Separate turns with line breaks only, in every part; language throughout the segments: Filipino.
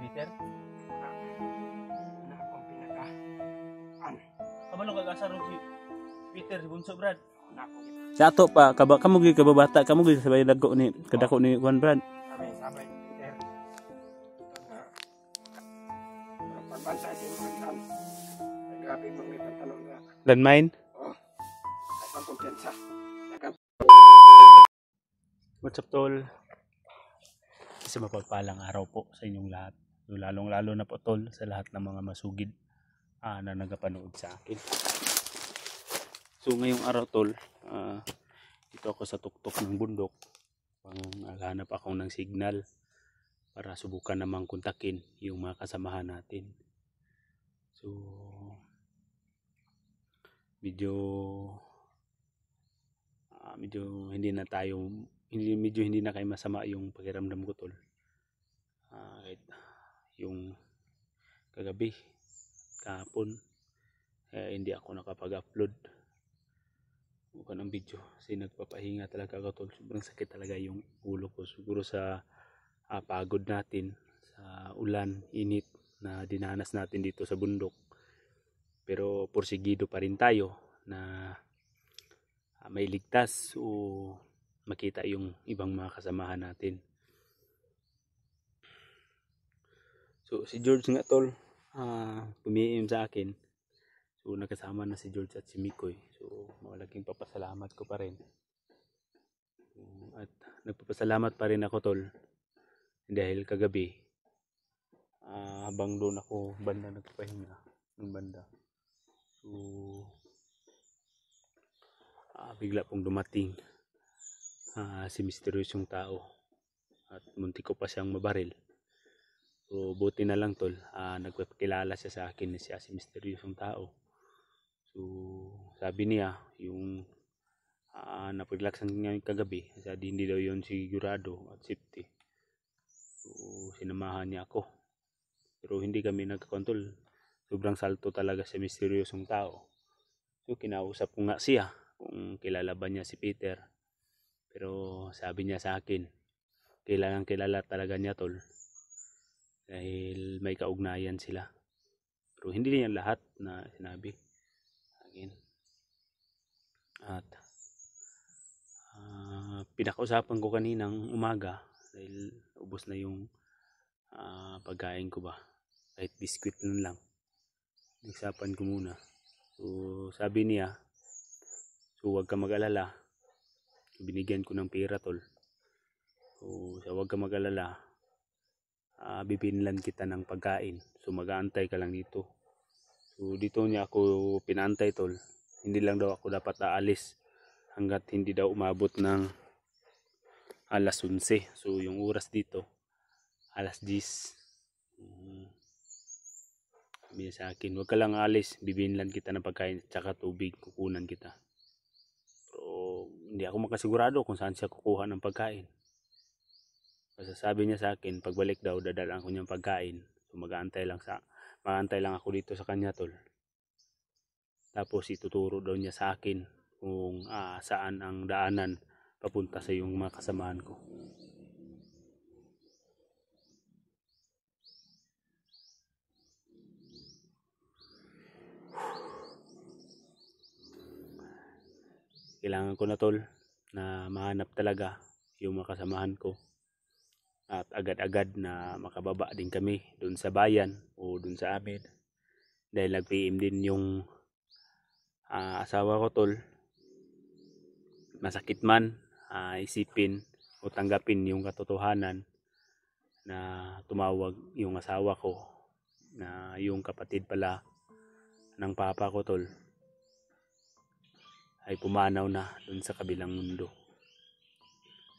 Peter?
Na akong pinaka.
Kabalo kag asa ron si Peter si Bunso Brad.
Na akong kita.
Sa ato pa kamo gyud kababata, kamo gyud sabay dagko ni kadako ni Juan Brad.
Kami sabay Peter. Pagbantay sa mga tan. Grabe mga tanong nga.
Landmine.
Oh. Ang kumpiyansa.
What's up tol? Isa mapagpalang araw po sa inyong lahat. Lalong-lalo na po tol sa lahat ng mga masugid na nagapanood sa akin. So ngayong araw tol, dito ako sa tuktok ng bundok. Naghanap ako ng signal para subukan namang kontakin yung mga kasamahan natin. So medyo hindi na kayo masama yung pakiramdam ko tol. Yung kagabi, kahapon, hindi ako nakapag-upload ng video kasi nagpapahinga talaga ako tol. Sobrang sakit talaga yung ulo ko, siguro sa pagod natin sa ulan, init na dinanas natin dito sa bundok. Pero porsigido pa rin tayo na may ligtas o makita yung ibang mga kasamahan natin. So si George nga tol, pumiim sa akin. So nakasama na si George at si Mikoy. So malaking papasalamat ko pa rin. At nagpapasalamat pa rin ako tol dahil kagabi habang doon ako banda nagpapahinga ng banda. So bigla pong dumating si misteryosyong tao at muntik ko pa siyang mabaril. So buti na lang tol, nagpapakilala siya sa akin na siya si misteryosong tao. So sabi niya yung napaglaksan niya kagabi, sabi hindi daw yun sigurado at safety. So sinamahan niya ako, pero hindi kami nagkakontol. Sobrang salto talaga sa misteryosong tao. So kinausap ko nga siya kung kilala ba niya si Peter, pero sabi niya sa akin kilala talaga niya tol dahil may kaugnayan sila, pero hindi niya lahat na sinabi akin. At pinakausapan ko kaninang umaga dahil ubos na yung pagkain ko ba, kahit biskwit lang nagsapan ko muna. So sabi niya, so huwag ka mag-alala, binigyan ko ng pera tol. So huwag ka mag-alala, bibinlan kita ng pagkain, so mag-aantay ka lang dito. So dito niya ako pinantay tol. Hindi lang daw ako dapat aalis hanggat hindi daw umabot ng alas 11. So yung oras dito alas 10. Sabi niya sa akin, huwag ka lang aalis, bibinlan kita ng pagkain tsaka tubig, kukunan kita. Pero hindi ako makasigurado kung saan siya kukuha ng pagkain. Basta sabi niya sa akin, pagbalik daw dadalaan ko niyang pagkain. So mag-aantay lang ako dito sa kanya tol. Tapos ituturo daw niya sa akin kung saan ang daanan papunta sa yung mga kasamahan ko. Kailangan ko na tol na mahanap talaga yung mga kasamahan ko. At agad-agad na makababa din kami doon sa bayan o doon sa amin. Dahil nag-PM din yung asawa ko tol. Masakit man isipin o tanggapin yung katotohanan na tumawag yung asawa ko na yung kapatid pala ng papa ko tol ay pumanaw na doon sa kabilang mundo.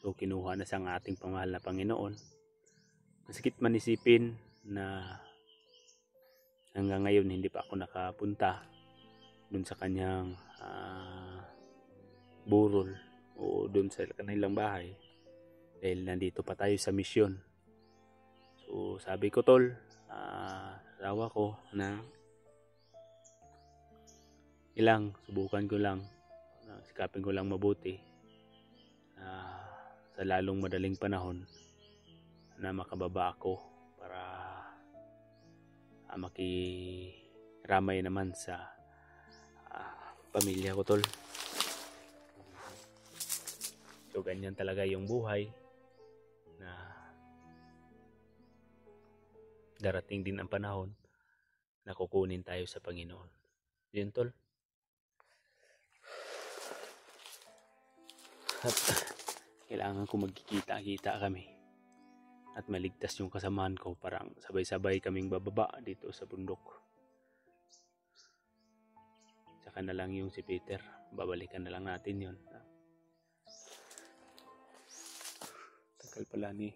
So kinuha na siyang ating pamahal na Panginoon. Masakit man isipin na hanggang ngayon hindi pa ako nakapunta doon sa kanyang burol o doon sa kanilang bahay dahil nandito pa tayo sa misyon. So sabi ko tol, asawa ko na subukan ko lang, sikapin ko lang mabuti sa lalong madaling panahon na makababa ako para makiramay naman sa pamilya ko, tol. So ganyan talaga yung buhay, na darating din ang panahon na kukunin tayo sa Panginoon. Yun, tol. At kailangan ko magkikita-kita kami at maligtas yung kasamahan ko, parang sabay-sabay kaming bababa dito sa bundok. Saka na lang yung si Peter, babalikan na lang natin yun. Tagal pala ni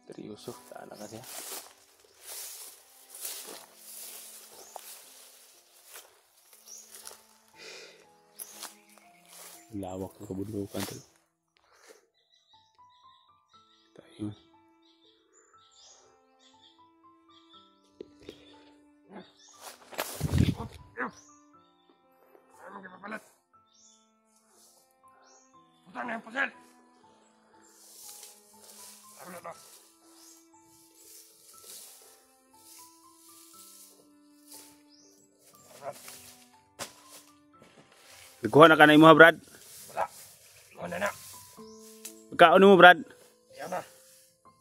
Sir Yusuf, saan na kasi? Lawak ng kabundukan, tol. Tayo.
Ano magpapalat? Punta na yung pusil! Ano na to?
Nagkuha na ka na mo, Brad?
Wala. Wala na.
Pagkaon mo, Brad?
Yan na.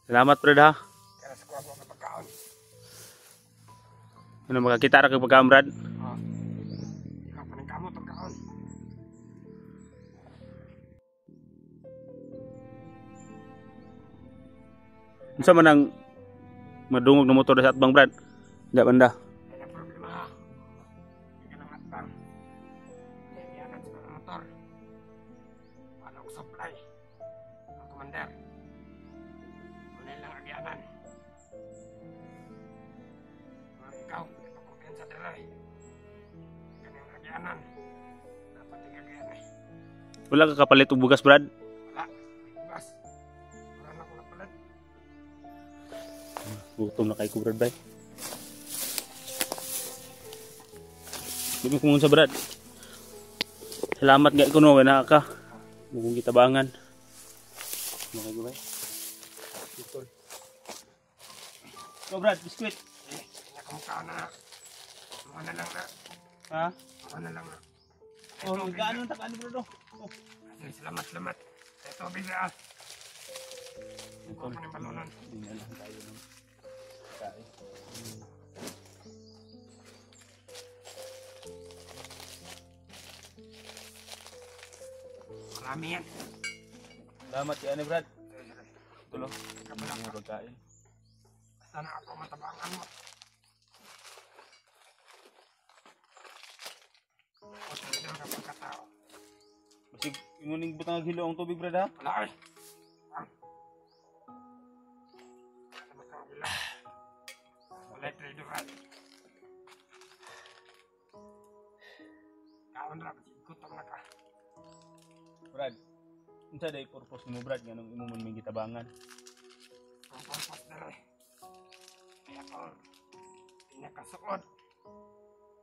Salamat, Brad, ha?
Kaya sa kuha ko ng pagkaon.
Ano, makakita ra kay pagkaon, Brad?
Ikaw pa ng kamot pagkaon.
Unsa man ang madungog na motor sa atbang, Brad? Hindi banda.
Yan ang problema. Hindi ka nang atbang. Yan ang sa motor. Paano ko supply? Ang commander. Muna lang agyanan. Ikaw, ito kumpiyansa dere. Kanyang agyanan. Dapat igagayan eh.
Wala ka kapalit og bugas, Brad?
Wala. Bugas. Wala na ko napalit.
Gutom na kay ko, Brad, bay. Dumi ko muna sa Brad. Salamat gay ko, no, na ka. Mukong kitabangan. Makay ko, bay. Ito. So, Brad, biskwit.
Nakamukha na. Mga na lang na.
Ha?
Mga na lang na.
Oh, gaano ang takaan, Brad, oh.
Ay, salamat. Ito, bigla. Ito pa ng balunan.
Hindi na lang tayo ng kain.
Marami yan.
Salamat yan, Brad. Tulong.
Kabala
Mga
ka.
pagkain.
Basta na ako matabangan mo. O, talaga ka pagkatao.
Basig, imuning butang hilo ang tubig, Brad, ha?
Wala eh. Salamat ka bilang. Wala tradeoran. Kaon na, gutom na ka.
Brad, unsa day purpose mo, Brad, nganong imo man may gitabangan?
Ang purpose na rin. Kaya ko, pinakasuod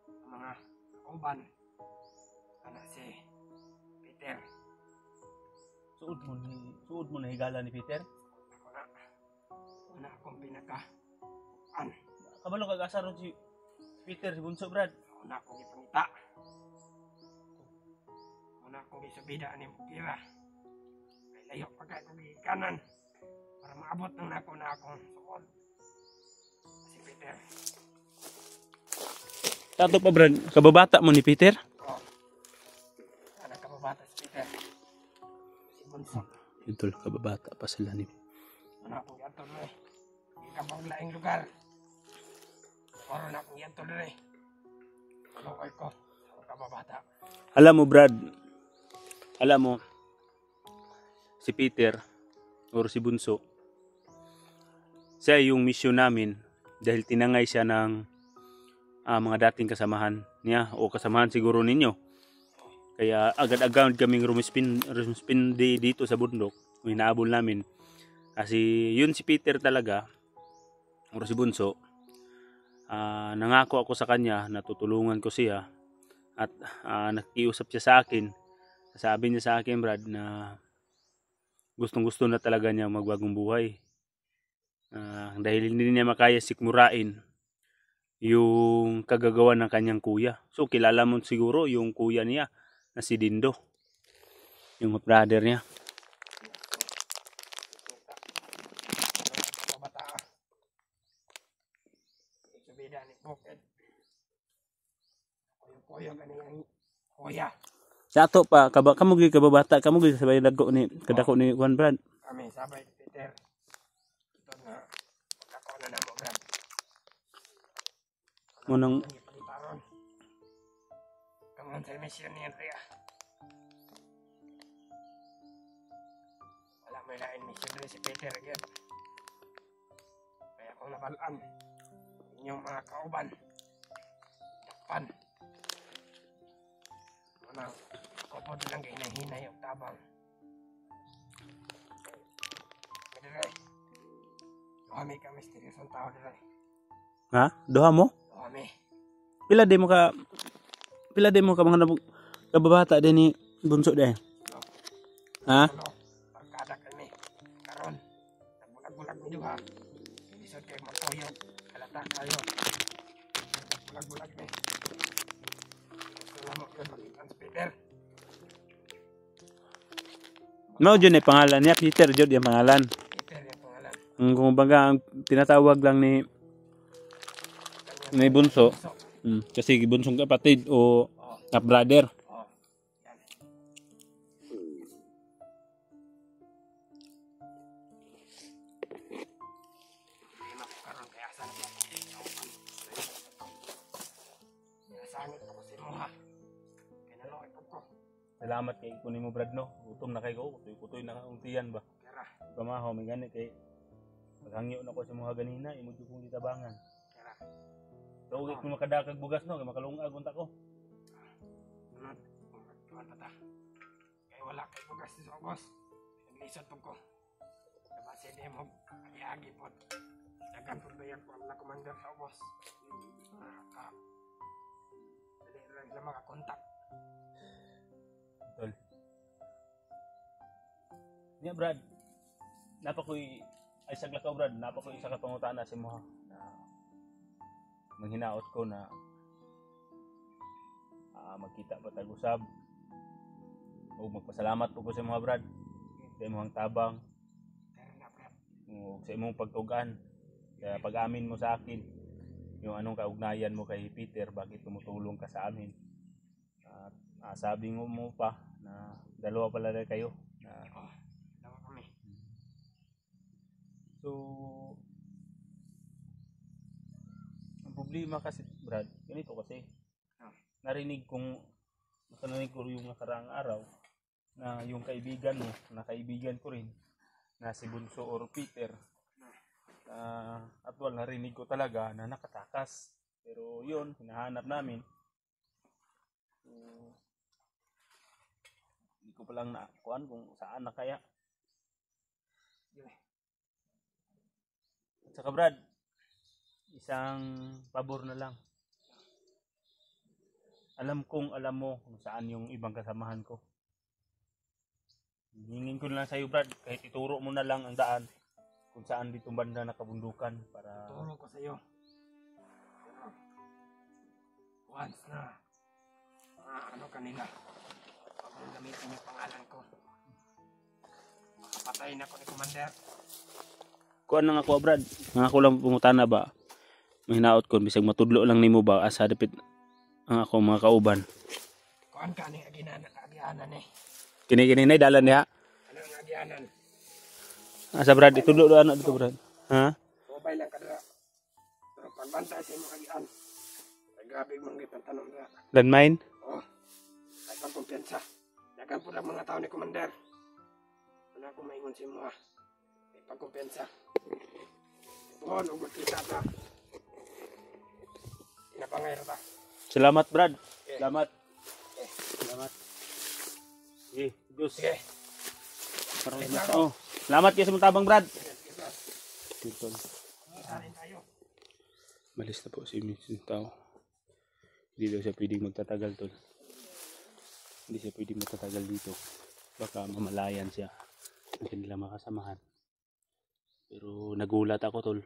ang mga uban. Ano si Peter.
Suod mo na higala ni Peter.
Ako na. Una akong pinaka-an.
Kabalo kag asa ron si Peter si bunso, Brad.
Una akong ipangita. Una akong isubida ni Mukira. Kay layo pa kay kong kanan. Para maabot ng nako na akong suod. Si Peter.
Tato pa, Brad, kababata mo ni Peter?
Oh. Anak kababata si Peter. Si Bunso.
Ito, kababata pa sila ni.
Ano akong yantol na eh. Ikabang laing lugar. Oron akong yantol na eh. Lukoy ko. Sa kababata.
Alam mo, Brad, alam mo, si Peter, or si Bunso, siya yung mission namin dahil tinangay siya ng mga dating kasamahan niya o kasamahan siguro ninyo. Kaya agad-agad kaming rumispindi dito sa bundok. Hinaabol namin. Kasi yun si Peter talaga, o si Bunso, nangako ako sa kanya na tutulungan ko siya. At nakiusap siya sa akin. Sabi niya sa akin, Brad, na gustong-gusto na talaga niya magbagong buhay. Dahil hindi niya makaya sikmurain yung kagagawa ng kanyang kuya. So kilala mo siguro yung kuya niya na si Dindo, yung brother niya.
Kabataan. Subida ni Bukid. Kuya ganyan kuya.
Sa ato pa kamo gyud kababata, kamo gyud sabay dagko ni kadako ni Juan Brad.
Kami sabay Peter. Ito na ako na namo Brad.
Munang
Taron. Kaman sa mission ni Andrea. Wala may lain mission rin si Peter again. Kaya kung nabalaan inyong mga kauban. Pan. Manang ako po lang hinay yung tabang. Dire. Kami ka misteryosong tao dire.
ha, duha mo?
Kami.
Pila di mo ka mga kababata din ni bunso din. Ha?
Ano? Pagkada kami. Karon. Nagbulag-bulag mo duha. Isod kayo magtuyog. Halata kayo. Bulag-bulag ni. Salamat yun. Magitan si Peter.
Mao jud ni pangalan niya, Peter jud yung pangalan.
Peter yung pangalan.
Kung baga ang tinatawag lang ni bunso.
So,
Kasi bunsong kapatid o brother.
oh. Yan. Hindi makaroon kaya saan ba? Nasangit ako si Moha. Kinaloy ko.
Salamat kay kunin mo Brad no. Gutom na kay ko, kutoy na untiyan ba.
Kera.
Pamahaw may gani kay paghangyo na ko sa mga ganina, imo jud kong gitabangan.
Kera.
So ugit ko makadakag bugas no, kay makalungag unta ko.
Sunod. Tuwan pa ta. Kaya wala kay bugas sa obos. Naglisod po ko. Nabasi din mo. Agi-agi po. Dagan po bayan ko ang commander sa obos. Dali lang sila makakontak.
Tol. Nya Brad. Napakoy ay sagla ka Brad, napakoy isa ka pangutana si mo na manghinaot ko na magkita pa tag usab. O magpasalamat po ko sa mga Brad. Sa imong tabang,
Kaya na Brad.
o sa imong pagtugan. Kaya pag-amin mo sa akin yung anong kaugnayan mo kay Peter, bakit tumutulong ka sa amin. At sabi mo pa na dalawa pala na kayo.
Oh, dalawa kami.
So, ang problema kasi Brad, ganito kasi. Narinig ko yung nakaraang araw na yung kaibigan mo, na kaibigan ko rin, na si Bunso or Peter, at narinig ko talaga na nakatakas. Pero yun, hinahanap namin. So, hindi ko palang nakuan kung saan na kaya. At saka Brad, isang pabor na lang. Alam mo kung saan yung ibang kasamahan ko. Hingin ko na lang sa'yo Brad, kahit ituro mo na lang ang daan kung saan dito banda nakabundukan para...
Turo ko sa'yo. Once na ano kanila, huwag mong gamitin yung pangalan ko. Makapatay na ako ni Commander.
Kuan na ako Brad, nga ako lang pungutana ba, mahinaot ko, bisag matudlo lang nimo ba, asa dapit ang ako mga kauban.
Kuan ka ni agianan eh.
Kini na dalan niya.
Ano ang agianan?
Asa Brad, itudlo do anak dito Brad. Ha?
Mobile lang ka dira. Pero pagbantay sa imong agian. Ay grabe mong gipatanong dira.
Landmine?
Oh. Ay pagkumpiyansa. Dagan po lang mga tao ni Commander. Wala akong maingon sa imo ha. Ay pagkumpiyansa. Tuon, ugod kita ta. Pinapangay ra ta.
Salamat Brad. Salamat. Salamat. Sige, Diyos.
Sige.
Salamat kayo sa mong tabang Brad. Dito.
Isarin tayo.
Malis na po si Mr. Tao. Hindi daw siya pwedeng magtatagal tol. Hindi siya pwedeng magtatagal dito. Baka mamalayan siya ng kanilang makasamahan. Pero nagulat ako tol.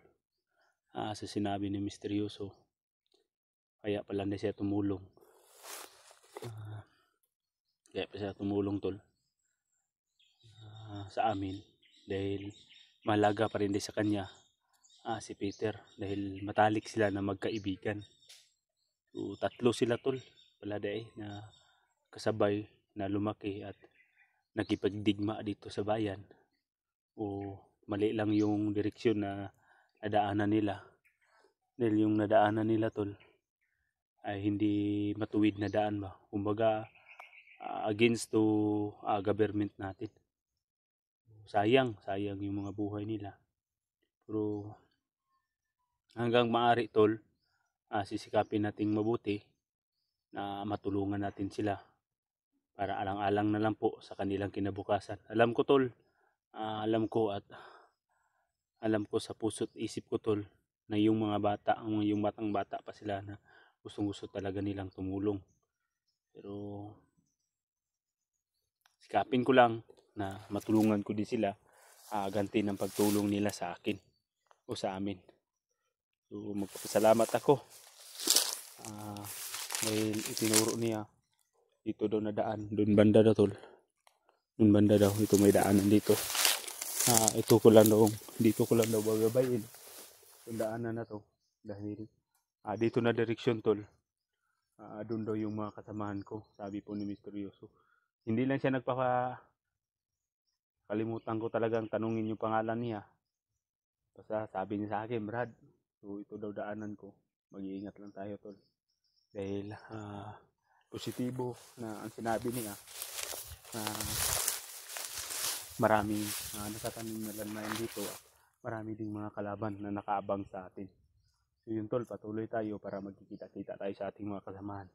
Sa sinabi ni Misteryoso Kaya pala na siya tumulong. Kaya pa siya tumulong tol sa amin. Dahil mahalaga pa rin din sa kanya si Peter. Dahil matalik sila na magkaibigan. So, 3 sila tol. Paladay na kasabay na lumaki at nakipagdigma dito sa bayan. O mali lang yung direksyon na nadaanan nila. Dahil yung nadaanan nila tol ay hindi matuwid na daan ba. Kumbaga against to government natin. Sayang yung mga buhay nila. Pero hanggang maaari tol, sisikapin nating mabuti na matulungan natin sila para alang-alang na lang po sa kanilang kinabukasan. Alam ko tol, alam ko sa puso't isip ko tol na yung mga bata, yung batang bata pa sila na gustong-gusto talaga nilang tumulong. Pero sikapin ko lang na matulungan ko din sila ganti ng pagtulong nila sa akin o sa amin. So magpapasalamat ako dahil itinuro niya dito daw na daan, doon banda daw tol. Doon banda daw, ito may daanan dito. Dito ko lang daw bagabayin yung daanan na to dahil dito na direksyon tol. Doon daw yung mga kasamahan ko, sabi po ni Misteryoso. Hindi lang siya kalimutan ko talagang tanungin yung pangalan niya. Basta sabi niya sa akin, Brad, so ito daw daanan ko. Mag-iingat lang tayo tol. Dahil positibo na ang sinabi niya maraming nakatanim na landmine dito. Marami ding mga kalaban na nakaabang sa atin. So yun tol, patuloy tayo para magkikita-kita tayo sa ating mga kasamahan.